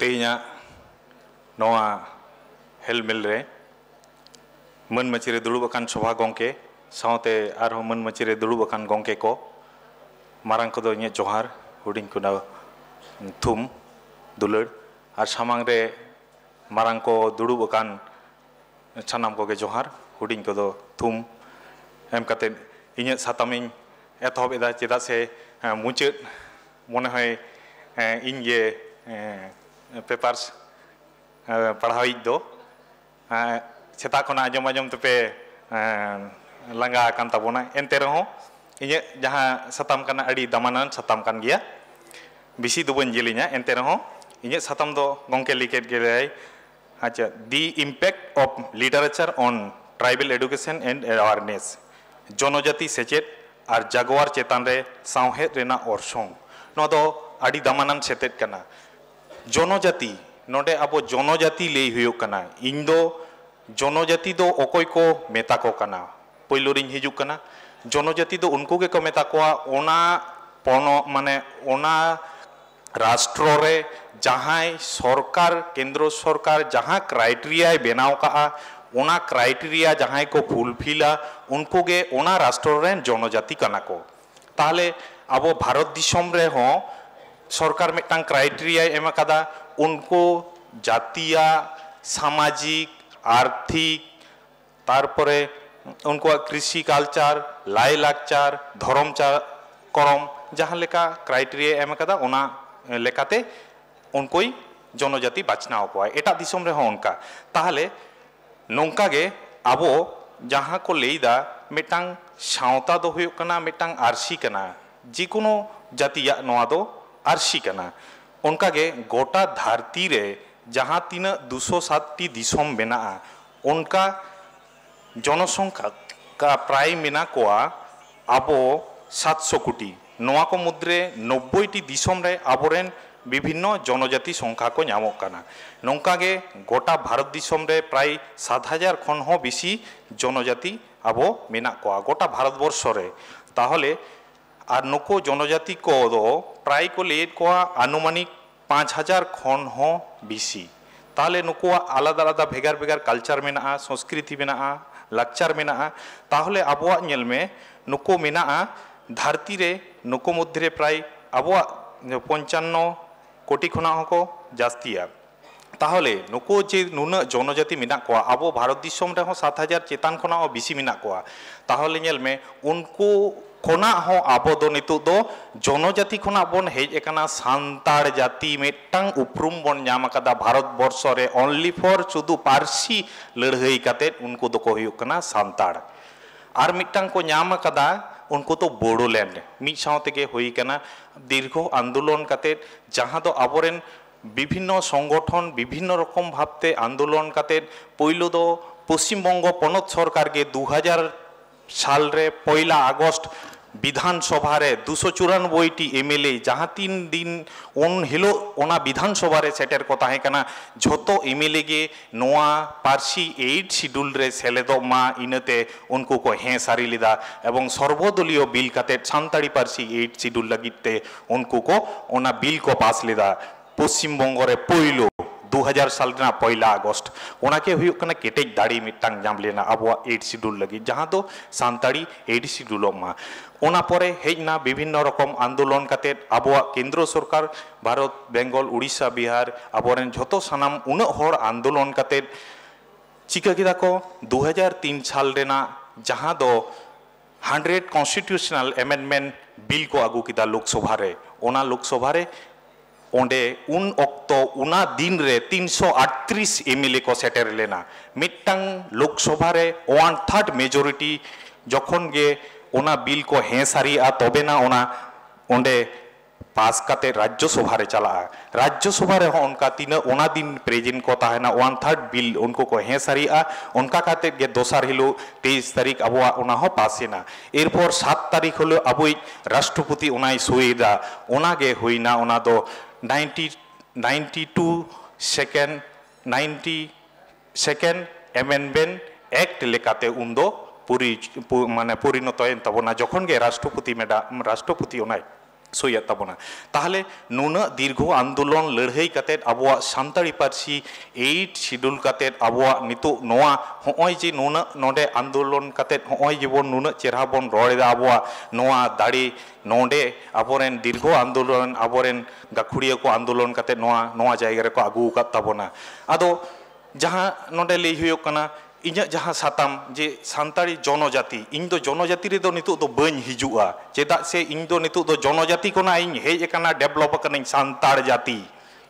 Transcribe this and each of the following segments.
तेना नवा हेलमेल रे मन मचिरे दुड़ुबकान सभा गंके साउते आरहो मन मचिरे दुड़ुबकान गंके को मारांग को दो जोहार हुडिंग को ना थुम दुलड़ और सामांग रे मारांग को दुड़ुबकान सानाम को के जोहार हुडिंग को दो थुम एम कते इन्हें सातामिंग एतहब एदा चेदा से मुचाद मने है इनगे पेपर्स पढ़ाई दो सेता को आजम आजम तपे लंगा कान ताबोना एनते रहो इन्हें जहाँ साताम काना अड़ी दामानान साताम कान गया बिसी दो बन जेलिना एनते रहो इन्हें साताम दो गंके लिखेट गेले अच्छा the impact of literature on tribal education and awareness जनजाति सेचेत और जागवार चेतान रे सावहेद रेना ऑर्सों नो दो अड़ी दामानान सेतेत कना जनजाति नोडे अब जनजाति ले हुयुक कना इन दो जनजाति दो ओकोय को मेता को कना पहिलो रिन हिजुक कना जनजाति दो उनको के को मेता को ओना पनो माने ओना राष्ट्र रे जहां सरकार केंद्र सरकार जहां क्राइटेरिया बनाव का ओना क्राइटेरिया जहां को फुलफिला उनको के ओना राष्ट्र रे जनजाति कना को ताले अब भारत दिसम रे हो सरकार मिटन क्राइटेरिया एम कदा उनको जातीय सामाजिक आर्थिक तारपरे उनको कृषि कल्चर लाई लाचार धर्म करम जहाँ लेका क्राइटेरिया एम कदा ओना लेकाते उनको जनजाति बाचनाव को एटा दिसम रे हो उनका ताहले नोंका गे आबो जहाँ को लेदा मिटांग सावता दो हुयुक कना मिटांग आरसी कना जिकुनो जातिया नोआ दो आरसी कना उनका गे गोटा धरती रे जहाँ तीन 207 दिसम बेना उनका जनसंख्या का प्राय मेना कोआ आबो 700 कोटी नोआ को मुद्रे 90 दिसम रे आबोरेन विभिन्न जनजाति संख्या को नामक कना नौका गे गोटा भारत दिसम रे प्राय 7000 खन हो बेसी जनजाति आबो मेना कोआ गोटा भारत वर्ष रे ताहले और नुको जनजाति को दो प्राय को लेट को आनुमानिक 5000 खन हो बेसी ताहले नुको आलादा आलादा भेगार भेगार कल्चर मेना संस्कृति मेना लाक्चर मेना ताहले आबोआ नेल में नुको मेना धरती रे नुको मध्य प्राय आबोआ 55 कोटी खना को जास्तिया ताहले नुको जे नुना जनजाति मेना को आबो भारत दिसम रे हो 7000 चेतान खना बेसी मेना को ताहले नेल में उनको खना हो आबो दो नितु दो जनजाति खना बन हेज एकना सांतार जाति मेटांग उपरुम बन नाम कदा भारत वर्ष रे ओनली फॉर शुधु पारसी लड़हई काते उनको दो को हुयुक कना सांतार आर मिटांग को नाम कदा उनको तो बोडोलैंड मिट सावते के हुई कना दीर्घ आंदोलन काते जहाँ दो आबोरेन विभिन्न संगठन विभिन्न रकम भावते आंदोलन काते पहिलो दो पश्चिम बंग पनत सरकार के 2000 साल रे 1 আগস্ট विधानसभा रे 294 एमएलए जहाँ 3 दिन उन हिलो ओना विधानसभा रे सेटर को ताहे कना झोतो एमएलए गे नोआ पारसी 8 शिड्यूल रे सेलेदो मा इनते उनको को हे सारी लिदा एवं सर्वदलीय बिल काते सान्ताड़ी पारसी 8 शिड्यूल लगिते उनको को ओना बिल को पास लिदा पश्चिम बंग रे पहिलो 2000 साल ना 1 আগস্ট ओनाके हुयुक कना केटेज दाड़ी मिटांग जाम लेना आबोआ 8 शिड्यूल लगी जहाँ दो सान्ताड़ी 8 शिड्यूल मा ओना परे हेजना विभिन्न रकम आंदोलन काते आबोआ केंद्र सरकार भारत बेंगल उड़ीसा बिहार आबोरेन झोतो सानाम उना होर आंदोलन काते चिका किदा को 2003 साल रेना जहाँ दो 100 कॉन्स्टिट्यूशनल अमेंडमेंट बिल को आगू किदा लोकसभा रे ओना लोकसभा रे ओंडे उन ऑक्तो उना दिन रे 338 एमएलए को सेटर लेना मिटांग लोकसभा रे 1/3 मेजोरिटी जखन गे ओना बिल को हे सारी आ तबे ना ओना ओंडे पास काते राज्यसभा रे चला राज्यसभा रे उनका तीन ओना दिन प्रेजेंट को ताहेना 1/3 बिल उनको को हे सारी आ उनका काते गे दोसार हिलो 23 तारीख अबवा ओना हो पासेना एरपर 7 तारीख हलो अबई राष्ट्रपति ओनाई सोईदा ओना गे होइना ओना दो 92 सेकेंड अमेंडमेंट एक्ट लेकाते उन्दो पूरी माने परिणत तबना जखन गे राष्ट्रपति मेडा राष्ट्रपति ओनाई ᱥᱳᱭᱮᱫ ᱛᱟᱵᱚᱱᱟ ᱛᱟᱦᱞᱮ ᱱᱩᱱᱟᱹᱜ ᱫᱤᱨᱜᱷᱚ ᱟᱱᱫᱳᱞᱚᱱ ᱞᱟᱹᱲᱦᱟᱹᱭ ᱠᱟᱛᱮᱫ ᱟᱵᱚᱣᱟᱜ ᱥᱟᱱᱛᱟᱲᱤ ᱯᱟᱹᱨᱥᱤ 8 শিডিউল ᱠᱟᱛᱮᱫ ᱟᱵᱚᱣᱟᱜ ᱱᱤᱛᱚᱜ ᱱᱚᱣᱟ ᱦᱚᱸᱜᱼᱚᱭ ᱡᱮ ᱱᱩᱱᱟᱹᱜ ᱱᱚᱰᱮ ᱟᱱᱫᱳᱞᱚᱱ ᱠᱟᱛᱮᱫ ᱦᱚᱸᱜᱼᱚᱭ ᱡᱮᱵᱚᱱ ᱱᱩᱱᱟᱹᱜ ᱪᱮᱨᱦᱟ ᱵᱚᱱ ᱨᱚᱲ ᱮᱫᱟ ᱟᱵᱚᱣᱟᱜ ᱱᱚᱣᱟ ᱫᱟᱲᱮ ᱱᱚᱰᱮ ᱟᱵᱚᱨᱮᱱ ᱫᱤᱨᱜᱷᱚ ᱟᱱᱫᱳᱞᱚᱱ ᱟᱵᱚᱨᱮন ᱜᱟᱹᱠᱷᱩᱲᱤᱭᱟᱹ ᱠᱚ ᱟᱱᱫᱳᱞᱚᱱ ᱠᱟᱛᱮᱫ ᱱᱚᱣᱟ ᱡᱟᱭᱜᱟ ᱨᱮᱠᱚ ᱟᱹᱜᱩ ᱟᱠᱟᱫ ᱛᱟᱵᱚᱱᱟ ᱟᱫᱚ ᱡᱟᱦᱟᱸ ᱱᱚᱰᱮ ᱞᱟᱹᱭ ᱦᱩᱭᱩᱜ ᱠᱟᱱᱟ ᱤᱧᱟᱹᱜ ᱡᱟᱦᱟᱸ ᱥᱟᱛᱟᱢ ᱡᱮ ᱥᱟᱱᱛᱟᱲᱤ ᱡᱚᱱᱚᱡᱟᱛᱤ ᱤᱧ ᱫᱚ ᱡᱚᱱᱚᱡᱟᱛᱤ ᱨᱮᱫᱚ ᱱᱤᱛᱚᱜ ᱫᱚ ᱵᱟᱹᱧ ᱦᱤᱡᱩᱜᱼᱟ ᱪᱮᱫᱟᱜ ᱥᱮ ᱤᱧ ᱫᱚ ᱱᱤᱛᱚᱜ ᱫᱚ ᱡᱚᱱᱚᱡᱟᱛᱤ ᱠᱷᱚᱱᱟᱜ ᱤᱧ ᱦᱮᱡ ᱟᱠᱟᱱᱟ ᱰᱮᱵᱷᱞᱚᱯ ᱟᱠᱟᱱᱟᱹᱧ ᱥᱟᱱᱛᱟᱲ ᱡᱟᱛᱤ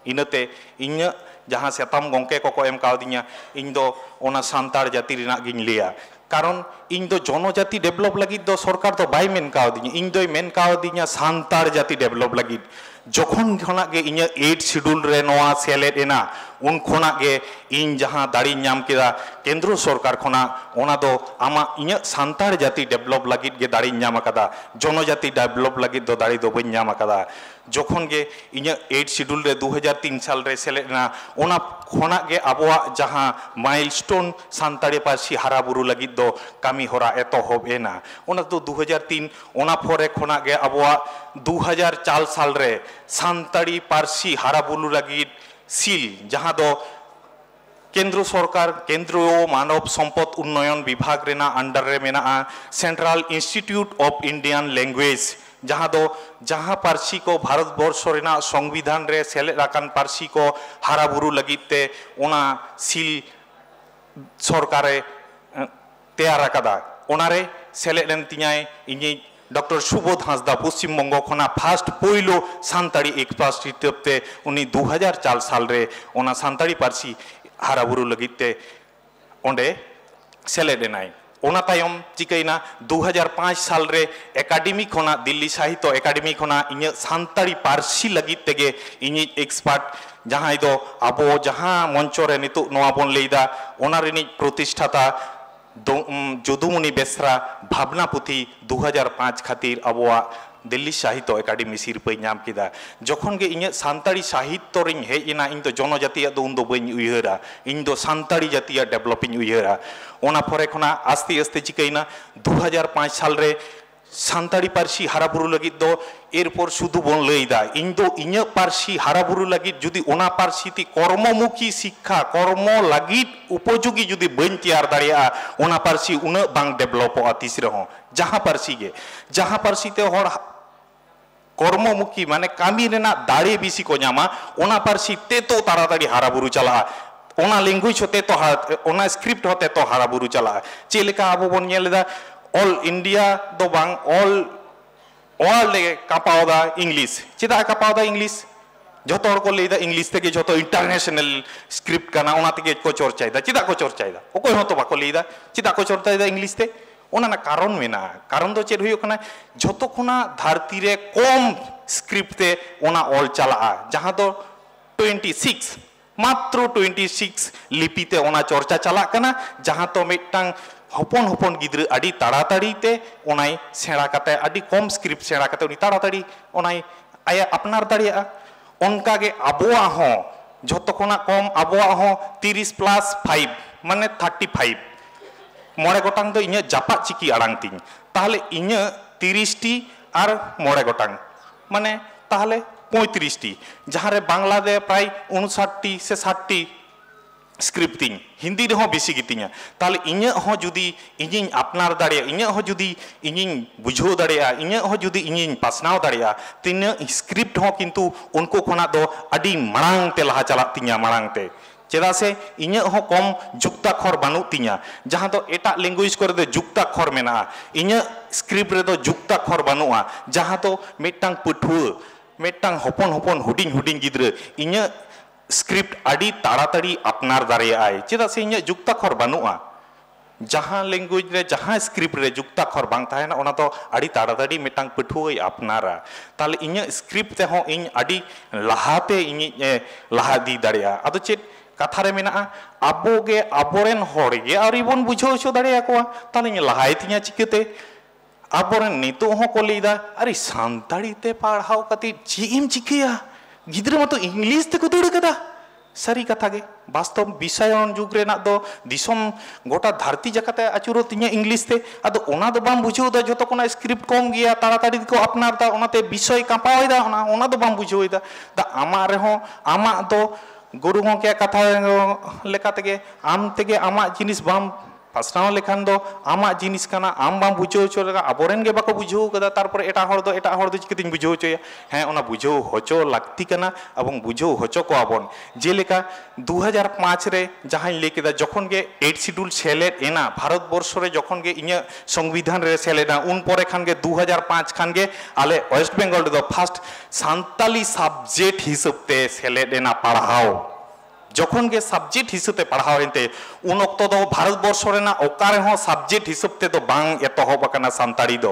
ᱤᱱᱟᱹᱛᱮ ᱤᱧᱟᱹᱜ ᱡᱟᱦᱟᱸ ᱥᱟᱛᱟᱢ ᱜᱚᱝᱠᱮ ᱠᱚᱠᱚ ᱮᱢ ᱠᱟᱣᱫᱤᱧᱟ ᱤᱧ ᱫᱚ ᱚᱱᱟ ᱥᱟᱱᱛᱟᱲ ᱡᱟᱛᱤ ᱨᱮᱱᱟᱜ ᱜᱤᱧ ᱞᱟᱹᱭᱟ ᱠᱟᱨᱚᱱ ᱤᱧ ᱫᱚ ᱡᱚᱱᱚᱡᱟᱛᱤ ᱰᱮᱵᱷᱞᱚᱯ ᱞᱟᱹᱜᱤᱫ ᱫᱚ ᱥᱚᱨᱠᱟর ᱫᱚ ᱵᱟᱭ ᱢᱮᱱ ᱠᱟᱣᱫᱤᱧᱟ ᱤᱧ ᱫᱚᱭ ᱢᱮᱱ ᱠᱟᱣᱫᱤᱧᱟ ᱥᱟᱱᱛᱟᱲ ᱡᱟᱛᱤ ᱰᱮᱵᱷᱞᱚᱯ ᱞᱟᱹᱜᱤᱫ যখন খᱚᱱᱟᱜ ᱜᱮ ᱤᱧᱟᱹᱜ 8 শিডিউল রে ᱱᱚᱣᱟ ᱥᱮᱞᱮᱫ ᱮᱱᱟ ᱩᱱ ᱠᱷᱚᱱᱟᱜ ᱜᱮ ᱤᱧ ᱡᱟᱦᱟᱸ ᱫᱟᱲᱮᱧ ᱧᱟᱢ ᱠᱮᱫᱟ ᱠᱮᱱᱫᱨᱚ ᱥᱚᱨᱠᱟর ᱠᱷᱚᱱᱟᱜ ᱚᱱᱟ ᱫᱚ ᱟᱢᱟᱜ ᱤᱧᱟᱹᱜ ᱥᱟᱱᱛᱟᱲ ᱡᱟᱛᱤ ᱰᱮᱵᱷᱞᱚᱯ ᱞᱟᱹᱜᱤᱫ ᱜᱮ ᱫᱟᱲᱮᱧ ᱧᱟᱢ ᱟᱠᱟᱫᱟ ᱡᱚᱱᱚᱡᱟᱛᱤ ᱰᱮᱵᱷᱞᱚᱯ ᱞᱟᱹᱜᱤᱫ ᱫᱚ ᱫᱟᱲᱮ ᱫᱚ ᱵᱟᱹᱧ ᱧᱟᱢ ᱟᱠᱟᱫᱟ যখন ᱜᱮ ᱤᱧᱟᱹᱜ 8 শিডিউল রে 2003 সাল রে ᱥᱮᱞᱮᱫ ᱮᱱᱟ ᱚᱱᱟ ᱠᱷᱚᱱᱟᱜ ᱜᱮ ᱟᱵᱚᱣᱟᱜ ᱡᱟᱦᱟᱸ মাইলস্টোন ᱥᱟᱱᱛᱟᱲᱤ ᱯᱟᱹᱨᱥᱤ ᱦᱟᱨᱟ ᱵᱩᱨᱩ ᱞᱟᱹᱜᱤᱫ ᱫᱚ ᱠᱟᱹᱢᱤ ᱦᱚᱨᱟ ᱮᱛᱚᱦᱚᱵ ᱮᱱᱟ ᱚᱱᱟ ᱫᱚ 2003 ᱚᱱᱟ ᱯᱚᱨᱮ ᱠᱷᱚᱱᱟᱜ ᱜᱮ ᱟᱵᱚᱣᱟᱜ 2004 সাল রে ᱥᱟᱱᱛᱟᱲᱤ ᱯᱟᱹᱨᱥᱤ ᱦᱟᱨᱟ ᱵᱩᱨᱩ ᱞᱟᱹᱜᱤᱫ সিল ᱡᱟᱦᱟᱸ ᱫᱚ কেন্দ্র সরকার কেন্দ্রীয় মানব সম্পদ উন্নয়ন বিভাগ রেনা আন্ডার রে মেনা'a Central Institute of Indian Language जहाँ दो जहाँ पार्सी को भारत वर्ष रेना संविधान रे सेलेद आकान पार्सी को हारा बुरु लगिते ओना सील सरकारे तैयार आकादा ओनारे सेलेद लेन तिኛय इñi डॉक्टर सुबोध हांसदा पश्चिम बंग खना फार्स्ट पोइलो सानताड़ी एक्सपार्टिटिव ते उनी 2004 साल रे ओना सानताड़ी पार्सी हारा बुरु लगिते ओंडे सेलेद एनाय ओना तायम चिकैना 2005 साल रे एकाडेमी खना दिल्ली साहित्य एकाडेमी खना इña सानताड़ी पार्सी लगित तेगे इñi एक्सपार्ट जहां दो आबो जहां मंचो रे नितु नोआ बोन लेदा ओना रेनि प्रतिष्ठाता যদুমণি বেসরা ভাবনা পুঁথি 2005 খাতির আবওয়া দিল্লি সাহিত্য একাডেমি সিরপাই নাম কেদা যখন গে ইña সান্তাড়ি সাহিত্য রিং হেজ এনা ইñ তো জনজাতিয়া দো উন দো বইñ উইহারা ইñ দো সান্তাড়ি জাতিয়া ডেভেলপিং উইহারা ওনা পরে খনা আস্তে আস্তে চিকাইনা 2005 সাল রে সান্তাড়ি পার্সি হারাবুরু লাগিত দো এরপর শুধু বন লইদা ইñ দো ইña পার্সি হারাবুরু লাগিত যদি ওনা পার্সিতি কর্মমুখী শিক্ষা কর্ম লাগিত উপযোগী যদি বইñ তৈয়ার দাঁড়িয়া ওনা পার্সি উনা বাং ডেভেলপা তিসরে হ যাহা পার্সি গে যাহা পার্সিতে হর কর্মমুখী মানে কামি রেনা দাড়ে বেশি কো ñama ওনা পার্সি তে তো তাড়াতাড়ি হারাবুরু চালা ওনা ল্যাঙ্গুয়েজ হতে তো ওনা স্ক্রিপ্ট হতে তো হারাবুরু চালা চেলেকা আবো বন ñeleda ऑल इंडिया दो बांग ऑल वर्ल्ड कापावदा इंग्लिश चिदा कापावदा इंग्लिश जतो हर को लेदा इंग्लिश तेगे जतो इंटरनेशनल स्क्रिप्ट काना ओना तेगे को चर्चायदा चिदा को चर्चायदा ओकोय हतो बाको लेदा चिदा को चर्चायदा इंग्लिश ते ओना ना कारण मेना कारण दो चेद हुयो कना जतो खुना धरती रे कम स्क्रिप्ट ते ओना ऑल चला जहां दो 26 मात्र 26 लिपि ते ओना चर्चा चला कना जहां तो मिटांग हपन हपन गिद्र आदि ताड़ाताड़ी ते ओनाय सेड़ा काते आदि कम स्क्रिप्ट सेड़ा काते उनी ताड़ाताड़ी ओनाय आया अपनार दाड़िया ओनका गे आबोआ हो जतो खना कम आबोआ हो 30 प्लस 5 माने 35 मोड़े गोटांग दो इña जापा चिकी आड़ांग तिñ ताहले इña 30 टी आर मोड़े गोटांग माने ताहले 35 टी जहां रे बांग्ला दे प्राय 59 टी से 60 टी स्क्रिप्टिंग हिंदी रे हो बेसी गितिña ताले इña हो जुदी इñिñ अपनार दाड़िया इña हो जुदी इñिñ बुझो दाड़िया इña हो जुदी इñिñ पासनाव दाड़िया तिना स्क्रिप्ट हो किंतु उनको खना दो अडी मांग ते लहा चला तिña मांग ते चेदा से इña हो कम जुक्ताक्षर बानु तिña जहां तो एटा लैंग्वेज करे दो जुक्ताक्षर मेना इña स्क्रिप्ट रे दो जुक्ताक्षर बानुआ जहां तो मिटांग पठुआ मिटांग हपन हपन हुडिंग हुडिंग गिद्र इña स्क्रिप्ट आदि ताड़ाताड़ी अपनार दाड़ियाय चेदा से इña जुक्ताक्षर बानुआ जहां लैंग्वेज रे जहां स्क्रिप्ट रे जुक्ताक्षर बांग थायना ओना तो आदि ताड़ाताड़ी मिटांग पठुआय अपनारा ताले इña स्क्रिप्ट ते हो इñ आदि लाहाते इñ लाहा दी दाड़िया आदो चेद कथा रे मेना आबोगे आबोरेन होरगे आरि बोन बुझो छो दाड़िया कोआ ताले इñ लाहाय तिña चिकेते आबोरेन नितो हो को लेदा अरे सानताड़ी ते पढ़ाव कति चेम चिकिया गिद्रा मतो इंग्लिश ते को दड़ कदा सारी कथा गे वास्तव विषयन जुग रेना दो दिसम गोटा धरती जकाते आचुरो तिnya इंग्लिश ते आदो ओना दो बाम बुझो दा जतो कोना स्क्रिप्ट कम गया ताड़ाताड़ी को अपनार दा ओनाते विषय कापाव दा ओना दो बाम बुझो दा दा आमा रेहो आमा दो गुरु गंके कथा लेका तेगे आम तेगे आमा जिनिस बाम पासनाव लेखान दो आमा जिनिस काना आम बाम बुझो चो लगा अबोरेन गे बाको बुझो कदा तारपर एटा हर दो चिकतिन बुझो चोया हैं ओना बुझो होचो लागती काना एबं बुझो होचो को आबन जेलेका 2005 रे जहां ले केदा जखन गे 8 शिड्यूल सेलेद एना भारत वर्ष रे जखन गे इnya संविधान रे सेलेदा उन परे खान गे 2005 खान गे आले वेस्ट बेंगल दो फर्स्ट सान्ताली सब्जेक्ट हिसाब ते सेलेद एना पढ़ाओ जखन गे सब्जेक्ट हिसाब ते पढ़ाओ एनते उन वक्त दो भारत वर्ष रेना ओकारे हो सब्जेक्ट हिसाब ते दो बांग एतहब अकना सान्ताड़ी दो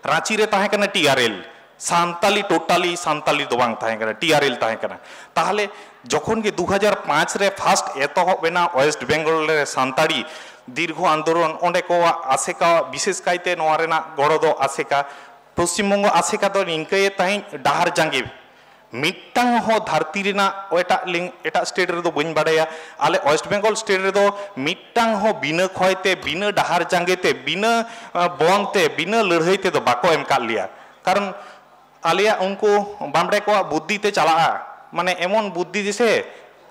रांची रे ताहे कना टीआरएल सान्ताली टोटाली सान्ताली दो बांग ताहे कना टीआरएल ताहे कना ताहले जखन गे 2005 रे फर्स्ट एतहब एना वेस्ट बेंगल रे सान्ताड़ी दीर्घ आंदोलन ओंडे को आसेका विशेष कायते नोआ रेना गड़ो दो आसेका पश्चिम बंग आसेका दो निंके ताहे डाहर जांगे मिट्टांग हो धरती रेना एटा स्टेट रे दो बइन बाड़ाया आले वेस्ट बेंगल स्टेट रे दो मिट्टांग हो बिना खयते बिना डाहार जांगेते बिना बंते बिना लड़ाईते दो बाको एम का लिया कारण आलिया उनको बामड़े को बुद्धि ते चला माने एमन बुद्धि जैसे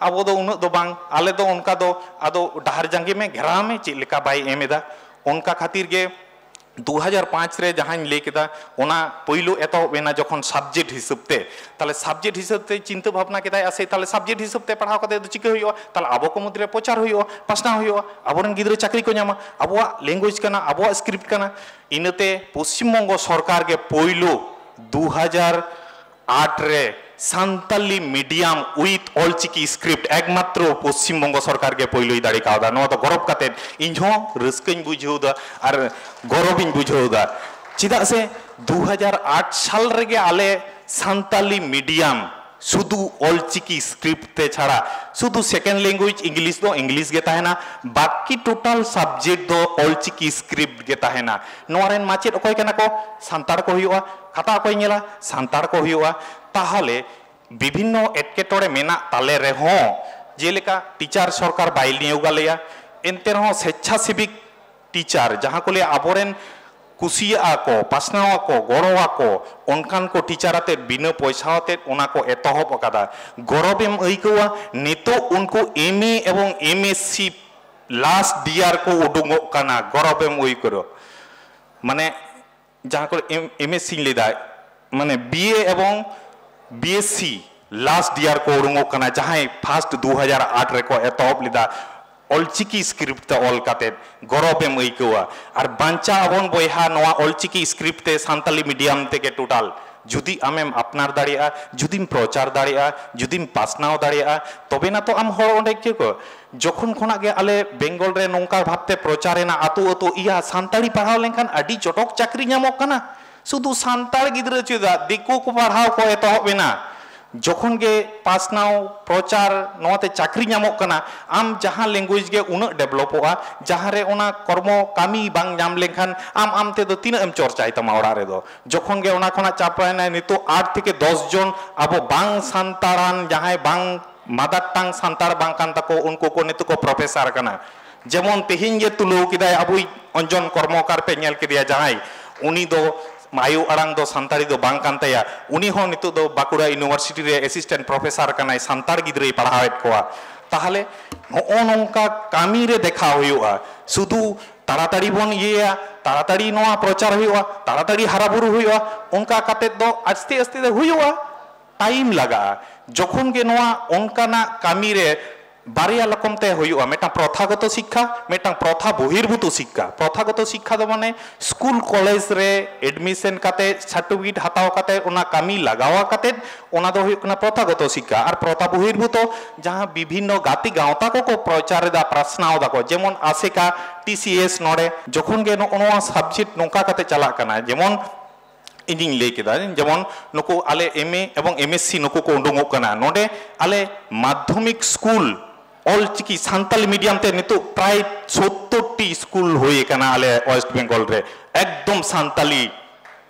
अब दो उन दो बांग आले दो उनका दो आदो डाहार जांगे में घेरा में चे लेका बाई एमेदा उनका खातिर गे 2005 रे जहां ले केदा ओना पहिलो एतो बेना जखन सब्जेक्ट हिसाबते ताले सब्जेक्ट हिसाबते चिंता भावना केदा आसे ताले सब्जेक्ट हिसाबते पढ़ाव कते तो चिके होयो ताले आबो को मुद्रे प्रचार होयो पासना होयो आबोरन गिद्रे चाकरी को न्यामा आबोआ लैंग्वेज कना आबोआ स्क्रिप्ट कना इनते पश्चिम बंग सरकार के पहिलो 2008 रे सान्ताली मीडियम उइथ ऑलचिकी स्क्रिप्ट एकमात्र पश्चिम बंग सरकार के पहिलो दाड़ी कावदा नो तो गौरव काते इनहो रस्कइन बुझौदा और गौरविन बुझौदा चिदा से 2008 साल रेगे आले सान्ताली मीडियम शुधु ऑलचिकी स्क्रिप्ट ते छाड़ा शुधु सेकेंड लैंग्वेज इंग्लिश गे ताहेना बाकी टोटल सब्जेक्ट दो ऑलचिकी स्क्रिप्ट गे ताहेना नोरेन माचेद अकोय कना को सांतार को हुआ खाता अकोय नेला सांतार को हुआ ताहले विभिन्न एटकेटोड़े मेना ताले रे हो जेलेका टीचर सरकार बाइल नियोगा लेया एनते रहो स्वेच्छासेविक टीचर जहां को ले आबोरेन कुसिया को पासनावा को गड़ोवा को उनकान को टीचर आते बिना पैसा आते उना को एतहब अकादा गौरवेम अइकवा नेतो उनको एमए एवं एमएससी लास्ट ईयर को उडुंगो काना गौरवेम अइकरो माने जहां को एमएससी लेदा माने बीए एवं बीएससी लास्ट ईयर को उडुंगो काना जहां फर्स्ट 2008 रे को एतहब लेदा ऑलचिकी स्क्रिप्ट ऑल काते गौरवेम अइकवा और बांचा अबन बयहा नोआ ऑलचिकी स्क्रिप्ट ते सान्ताली मीडियम ते के टोटल जुदी आमेम अपनार दाड़िया जुदीम प्रचार दाड़िया जुदीम पासनाव दाड़िया तबे ना तो आम हर ओंडे के को जखन खना गे आले बेंगल रे नोंका भाबते प्रचार एना आतो आतो इया सान्ताली पढ़ाव लेनखान आडी चटक चाकरी नामक काना शुधु सान्ताल गिद्रा चुदा दिकु को पढ़ाव को एतहबेना जखन गे पासनाव प्रचार नोते चाकरी नामक काना आम जहां लैंग्वेज गे उन डेवलपवा जहां रे ओना कर्म कामी बांग नाम लेखान आम आमते दो तीन एम चर्चाय तमा ओड़ा रे दो जखन गे ओना खना चापायना नितो 8 থেকে 10 जन आबो बांग सान्तारान जहां बांग मदर टंग सान्तार बांग कान ताको उनको को नितो को प्रोफेसर काना जेमन तेहिन गे तुलो किदाय आबुई अंजन कर्मकार पे नेल किदिया जहां उनी दो मायू आड़ांग दो सान्ताड़ी दो बांग कांतया उनी हो नितो दो बाकुड़ा यूनिवर्सिटी रे असिस्टेंट प्रोफेसर कानाय सान्ताड़ गिद्रे पढ़ावेत कोआ ताहले नो नोंका कामी रे देखा हुआ शुधु ताड़ाताड़ी बन ये ताड़ाताड़ी नोआ प्रचार हुआ ताड़ाताड़ी हाराबुरु हुआ उनका काते दो आस्ते आस्ते दो हुआ टाइम लगा जखन गे नोआ उनकाना कामी रे बारिया लकमते हुआ मेटा प्रथागत शिक्षा मेटा प्रथा बहिर्भूत शिक्षा दो माने स्कूल कॉलेज रे एडमिशन काते सर्टिफिकेट हताव काते ओना कामी लगावा काते ओना दो हुई प्रथागत शिक्षा और प्रथा बहिर्भूत जहां विभिन्न गाती गावता को प्रचार दा प्रश्नाव दा को जेमन आसेका टीसीएस नोडे जखन गे नोआ सब्जेक्ट नोका काते चला काना जेमन इंजिन ले केदा जेमन नुको आले एमए एवं एमएससी नुको को उडुंगो काना नोडे आले माध्यमिक स्कूल ऑलचिकी सान्ताली मीडियम ते नितो प्राय 70टी स्कूल होए काना आले वेस्ट बेंगल रे एकदम सान्ताली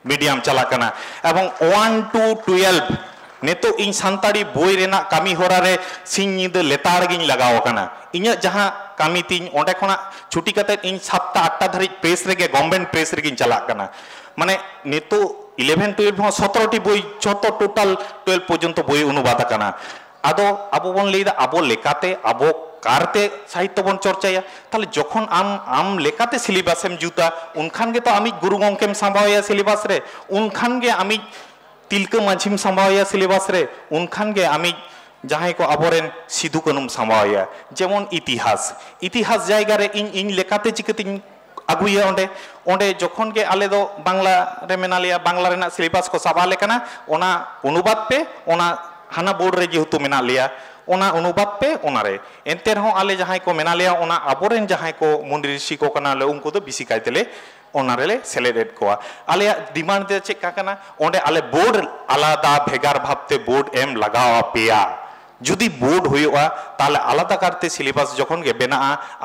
मीडियम चला काना एवं 1 to 12 neto ing santari boi rena kami hora re sing nyida letar gin lagaw kana inya jaha kami tin onde khona chuti kate ing 7-8 dhari press rege government press rege chalak kana mane neto 11-12 ho 17 ti boi joto total 12 porjonto boi অনুবাদ kana ado abo bon leida abo lekate abo कारते साहित्य बन चर्चाया ताले जखन आम लेकाते सिलेबासम जुता उनखान गे तो आमी गुरु गंकेम संभावया syllabus रे उनखान गे आमी तिलका मांझिम संभावया सिलेबास रे उनखान गे आमी जहां को आबोरेन सिधु कानुम संभावया जेमन इतिहास जायगा रे इन लेकाते चिकतिन aguya onde जखन गे आले दो बांग्ला रे मेनालिया बांग्ला रेना सिलेबास को साबा लेकना ओना अनुवाद पे ओना हाना बोर्ड रे जेहेतु मेना लिया ओना अनुवाद पे ओनारे एंते रहो आले जहां को मेना लिया ओना आबोरेन जहां को मुंडी ऋषि को कना ले उनको तो बिसी कायतेले ओनारेले सेलेक्ट कोआ आले डिमांड दे चेक काकना ओंडे आले बोर्ड आलादा भेगार भाबते बोर्ड एम लगावा पेया जुदी बोर्ड हुआ ताले आलादा करते सिलेबास जखन गे बेना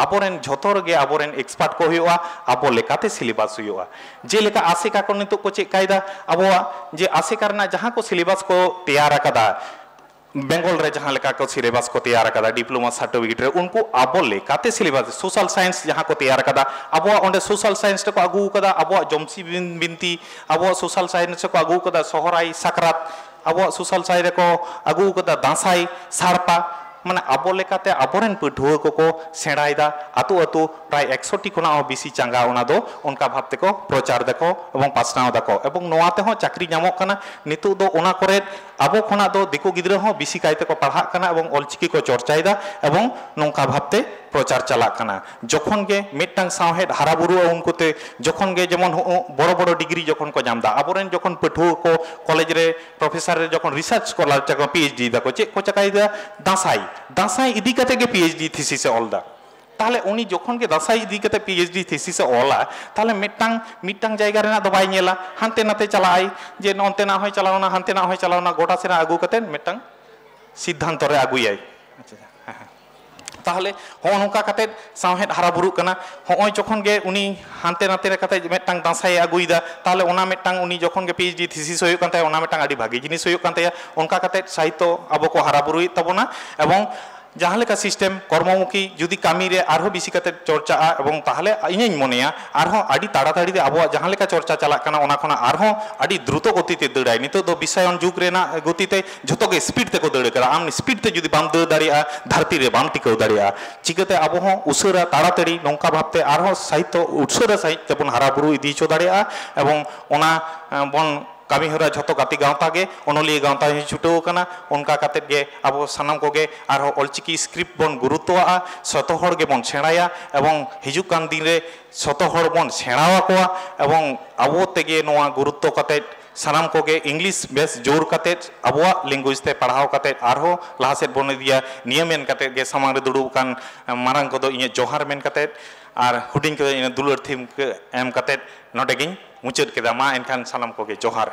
आबोरेन झोतर गे आबोरेन एक्सपर्ट को हुआ आबो लेकाते सिलेबास हुआ जे लेका आसेका को नितो को चेक कायदा आबोआ जे आसेका रना जहां को सिलेबास को तैयार कदा बेंगल रे जहां लेका को सिलेबास को तैयार कदा डिप्लोमा सर्टिफिकेट रे उनको आबो लेकाते सिलेबास सोशल साइंस जहां को तैयार कदा आबो ओंडे सोशल साइंस को आगु कदा आबो जमसी बिनती आबो सोशल साइंस को आगु कदा सोहराई साकरात आबो सोशल साइड को आगु कदा दासाई सारपा माने आबो लेकाते आबोरेन पठुआ को सेड़ाइदा आतु आतु प्राय 100 टी खना बेसी चांगा ओना दो उनका भाबते को प्रचार दको एवं पासनाव दको एवं नोआते हो चाकरी नामक कना नितु दो ओना करे आबो खना दो दिको गिद्रा हो बेसी कायते को पढ़ा कना एवं ऑलचिकी को चर्चाइदा एवं नोंका भाबते प्रचार चला कना जखन गे मिटटांग सावहेड हाराबुरु उनकोते जखन गे जेमन बड़ो बड़ो डिग्री जखन को जामदा आबोरेन जखन पठुआ को कॉलेज रे प्रोफेसर रे जखन रिसर्च स्कॉलर को पीएचडी दको चे को चकाइदा दासाई इदी कते गे पीएचडी थीसिस ऑलदा ताले उनी जखन के दासाई इदी कते पीएचडी थीसिस ऑला ताले मिटटांग जायगा रेना दो बाय नेला हानते नाते चलाय जे नonte ना होय चलावना हानते ना होय चलावना गोटा सेना आगु कते मिटटांग सिद्धांत रे आगुयाय ताहले हो नोका कते सावहेड हाराबुरु कना होय जखन गे उनी हानते नाते रे कते मिटटांग दासाई आगुइदा ताहले ओना मिटटांग उनी जखन गे पीएचडी थीसिस होय कानते ओना मिटटांग आडी भागी जिनिस होय कानते ओनका कते साहित्य आबो को हाराबुरुइ तबना एवं जहां लेका सिस्टेम कर्ममुखी जुदी कामी रे आरो बिसी कते चर्चा एवं ताहले इᱧ मनेया आरो आडी ताड़ाताड़ी दे आबो जहां लेका चर्चा चला कना ओना खना आरो आडी द्रुत गति ते दड़ाय नितो दो विषयन जुग रेना गति ते जतो गे स्पीड ते को दड़ करा आम स्पीड ते जुदी बाम दड़ दाड़िया धरती रे बाम टिकौ दाड़िया चिकते आबो हो उसरा ताड़ाताड़ी नोंका भाबते आरो साहित्य उसरा साहित्य बन हाराबुरु इदी चो दाड़िया एवं ओना बन कामी हरा झतो गाती गांवता गे ओनोली गांवता छुटो कना उनका काते गे आबो सनाम को गे आरो ऑलचिकी स्क्रिप्ट बन गुरुत्वआ सतो हर गे बन सेणाया एवं हिजु कान दिन रे सतो हर बन सेणावा कोआ एवं आबो तेगे नोआ गुरुत्व काते सनाम को गे इंग्लिश बेस जोर काते आबोआ लैंग्वेज ते पढ़ाव काते आरो लाहासेट बन दिया नियमेन काते गे सामांग रे दुडु कान मारांग को दो इने जोहार मेन काते आर हुडिंग को इन दुलर थीम के एम काते नोटे गिन मुचद केदा मा एनखान सानाम को गे जोहार